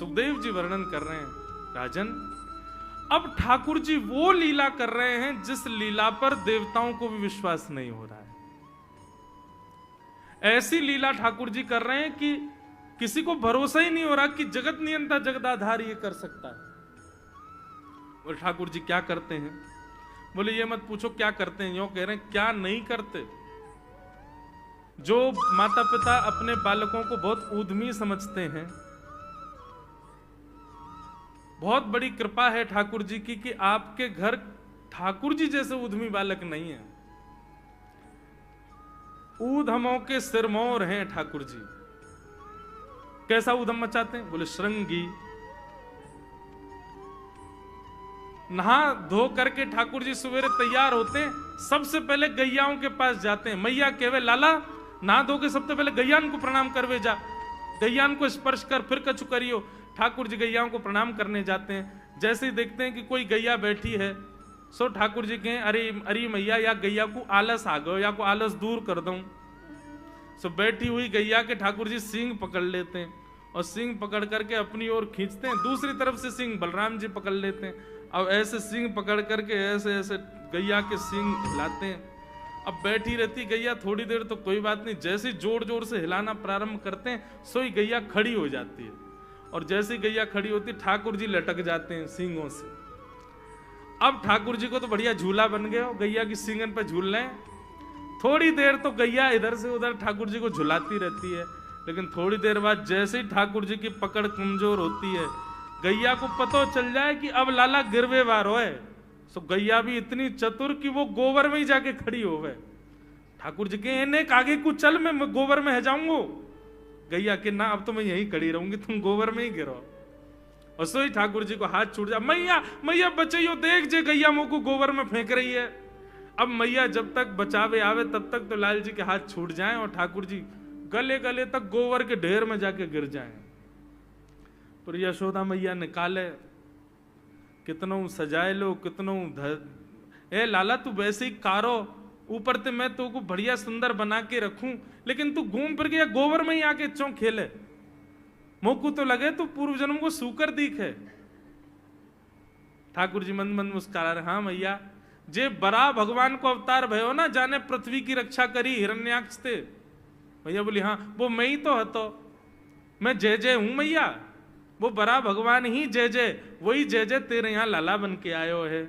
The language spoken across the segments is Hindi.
सुखदेव जी वर्णन कर रहे हैं, राजन अब ठाकुर जी वो लीला कर रहे हैं जिस लीला पर देवताओं को भी विश्वास नहीं हो रहा है। ऐसी लीला ठाकुर जी कर रहे हैं कि किसी को भरोसा ही नहीं हो रहा कि जगत नियंता जगदाधार ये कर सकता है। और ठाकुर जी क्या करते हैं? बोले ये मत पूछो क्या करते हैं, यूं कह रहे हैं क्या नहीं करते। जो माता पिता अपने बालकों को बहुत ऊधमी समझते हैं, बहुत बड़ी कृपा है ठाकुर जी की कि आपके घर ठाकुर जी जैसे ऊधमी बालक नहीं है। ऊधमों के सिरमौर हैं ठाकुर जी। कैसा ऊधम मचाते हैं? बोले श्रृंगी। नहा धो करके ठाकुर जी सवेरे तैयार होते हैं, सबसे पहले गैयाओं के पास जाते हैं। मैया कहवे लाला नहा धो के सबसे पहले गैयान को प्रणाम करवे जा, गैयान को स्पर्श कर फिर कछु करियो। ठाकुर जी गैयाओं को प्रणाम करने जाते हैं। जैसे ही देखते हैं कि कोई गैया बैठी है, सो ठाकुर जी कहें अरे अरे मैया या गैया को आलस आ गयो, या को आलस दूर कर दूं। सो बैठी हुई गैया के ठाकुर जी सींग पकड़ लेते हैं और सींग पकड़ करके अपनी ओर खींचते हैं। दूसरी तरफ से सींग बलराम जी पकड़ लेते हैं। अब ऐसे सींग पकड़ करके ऐसे ऐसे गैया के सींग हिलाते हैं। अब बैठी रहती गैया थोड़ी देर तो कोई बात नहीं, जैसे जोर जोर से हिलाना प्रारंभ करते हैं सोई गैया खड़ी हो जाती है। और जैसे गैया खड़ी होती ठाकुर जी लटक जाते हैं सींगों से। अब ठाकुर जी को तो बढ़िया झूला बन गया, गैया की सींगन पे झूल रहे हैं। थोड़ी देर तो गैया इधर से उधर ठाकुर जी को झुलाती रहती है, लेकिन थोड़ी देर बाद जैसे ही ठाकुर जी की पकड़ कमजोर होती है, गैया को पता चल जाए कि अब लाला गिरवे वार होए, सो गैया भी इतनी चतुर कि वो गोबर में ही जाके खड़ी हो गए। ठाकुर जी के इन्हें आगे कुछ चल, मैं गोबर में है जाऊंगो। गैया के ना अब तो मैं यहीं खड़ी रहूंगी, तुम गोबर में ही गिरो। और सोई ठाकुर जी को हाथ छूट जा, मैया मैया बचाइयो, देख जे गैया मुंह को गोबर में फेंक रही है। अब मैया जब तक बचावे आवे तब तक तो लाल जी के हाथ छूट जाएं और ठाकुर जी गले गले तक गोबर के ढेर में जाके गिर जाएं। पर यशोदा मैया निकाले, कितनों सजाए लो, कितनों ए लाला तू वैसे ही कारो, ऊपर ते मैं तो को बढ़िया सुंदर बना के रखूं, लेकिन तू घूम फिर के गोबर में ही आके चौं खेले। मोकू तो लगे तू पूर्व जन्म को सूकर दीख है। ठाकुर जी मंद मंद मुस्कुरा रहे, हाँ मैया जे बरा भगवान को अवतार भयो ना, जाने पृथ्वी की रक्षा करी हिरण्याक्ष थे। भैया बोली हाँ वो मैं ही तो हतो, मैं जय जय हूं मैया, वो बरा भगवान ही जय जय, वही जय जय तेरे यहाँ लाला बन के आयो है।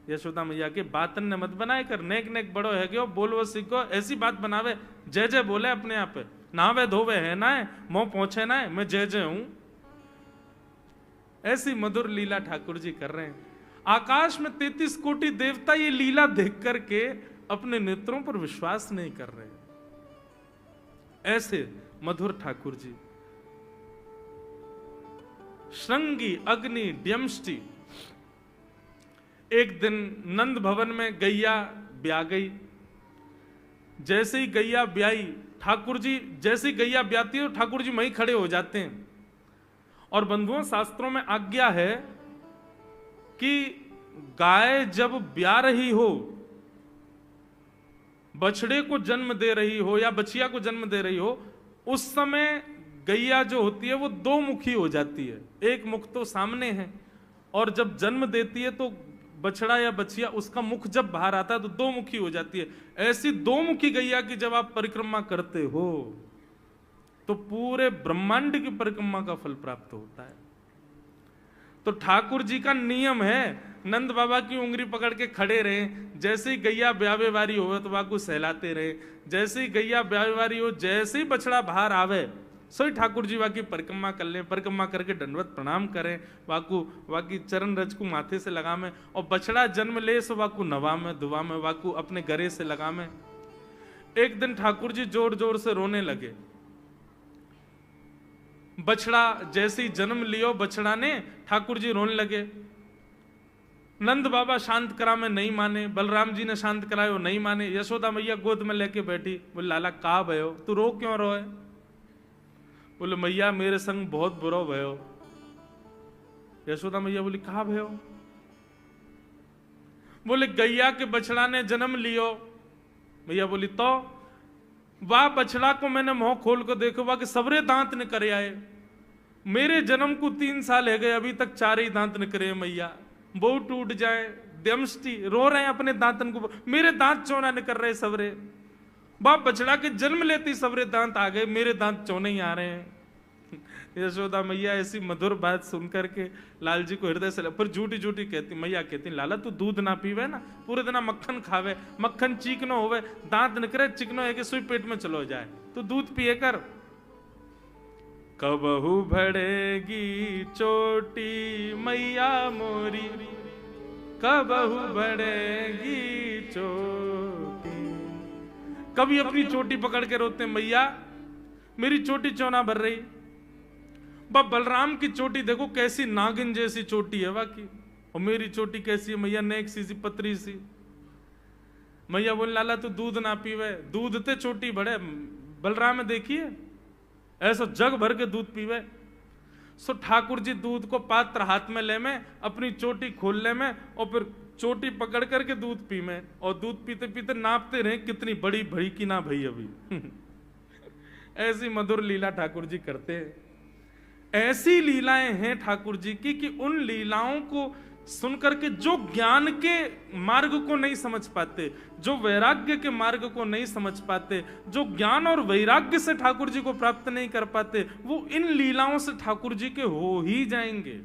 यशोदा मैया के बातन ने मत बनाए कर, नेक नेक बड़ो है क्यों, बोलवो सीखो, ऐसी बात बनावे, जय जय बोले अपने आप पे, नहावे धोवे है ना है, मोह पहुंचे ना है, मैं जय जय हूं। ऐसी मधुर लीला ठाकुर जी कर रहे हैं। आकाश में 33 कोटि देवता ये लीला देख करके अपने नेत्रों पर विश्वास नहीं कर रहे। ऐसे मधुर ठाकुर जी। श्रृंगी अग्नि ड्यमष्टि। एक दिन नंद भवन में गैया ब्याह गई। जैसे ही गैया ब्याई, ठाकुर जी जैसे ही गैया ब्याती है ठाकुर जी वहीं खड़े हो जाते हैं। और बंधुओं शास्त्रों में आज्ञा है कि गाय जब ब्याह रही हो, बछड़े को जन्म दे रही हो या बछिया को जन्म दे रही हो, उस समय गैया जो होती है वो दो मुखी हो जाती है। एक मुख तो सामने है, और जब जन्म देती है तो बछड़ा या बछिया उसका मुख जब बाहर आता है तो दो मुखी हो जाती है। ऐसी दो मुखी गैया की जब आप परिक्रमा करते हो तो पूरे ब्रह्मांड की परिक्रमा का फल प्राप्त होता है। तो ठाकुर जी का नियम है, नंद बाबा की उंगली पकड़ के खड़े रहे, जैसे ही गैया ब्यावे वारी हो तो वाकू सहलाते रहे, जैसे ही गैया ब्यावे वारी हो, जैसे ही बछड़ा बाहर आवे सोई ठाकुर जी वाकी परिक्रमा कर लें, परिक्रमा करके दंडवत प्रणाम करें, वाकू वाकी चरण रज को माथे से लगा में, और बछड़ा जन्म ले सो वाकू नवा में दुआ में वाकू अपने गरे से लगा में। एक दिन ठाकुर जी जोर जोर से रोने लगे। बछड़ा जैसे ही जन्म लियो बछड़ा ने, ठाकुर जी रोने लगे। नंद बाबा शांत करा में नहीं माने, बलराम जी ने शांत करायो नहीं माने। यशोदा मैया गोद में लेके बैठी, बोले लाला का भयो, तू रो क्यों रोए? बोले मैया मेरे संग बहुत बुरा भयो। यशोदा मैया बोली कहा भयो? बोले गैया के बछड़ा ने जन्म लियो। मैया बोली तो वाह बछड़ा को मैंने मुंह खोल कर देखो, वाह के सबरे दांत ने करे आए। मेरे जन्म को 3 साल है गए, अभी तक 4 ही दांत निकले मैया। बहु टूट जाए, दमष्टि रो रहे हैं अपने दांतन को, मेरे दांत चौना निकल रहे सवरे। बाप बछड़ा के जन्म लेती सवरे दांत आ गए, मेरे दांत चौने ही आ रहे हैं। यशोदा मैया ऐसी मधुर बात सुन करके लाल जी को हृदय से फिर झूठी झूठी कहती, मैया कहती लाला तू दूध ना पीवे ना, पूरे दिन मक्खन खावे, मक्खन चीकनो होवे, दांत निकले चिकनो है कि सुई पेट में चलो जाए, तू दूध पिए कर। कबहू बढ़ेगी चोटी मैया मोरी, कबहू बढ़ेगी चोटी। कभी अपनी चोटी पकड़ के रोते, मैया मेरी चोटी चौना भर रही। बलराम की चोटी देखो कैसी नागिन जैसी चोटी है वाकई, और मेरी चोटी कैसी है मैया, नेक सी पतरी सी। मैया बोल लाला तू दूध ना पीवे, दूध ते चोटी बढ़े। बलराम देखिए ऐसा जग भर के दूध पीवे। सो ठाकुर जी दूध को पात्र हाथ में ले में, अपनी चोटी खोल ले में, और फिर चोटी पकड़ करके दूध पी में, और दूध पीते पीते नापते रहे कितनी बड़ी भई की ना भई अभी। ऐसी मधुर लीला ठाकुर जी करते हैं। ऐसी लीलाएं हैं ठाकुर जी की कि उन लीलाओं को सुनकर के जो ज्ञान के मार्ग को नहीं समझ पाते, जो वैराग्य के मार्ग को नहीं समझ पाते, जो ज्ञान और वैराग्य से ठाकुर जी को प्राप्त नहीं कर पाते, वो इन लीलाओं से ठाकुर जी के हो ही जाएंगे।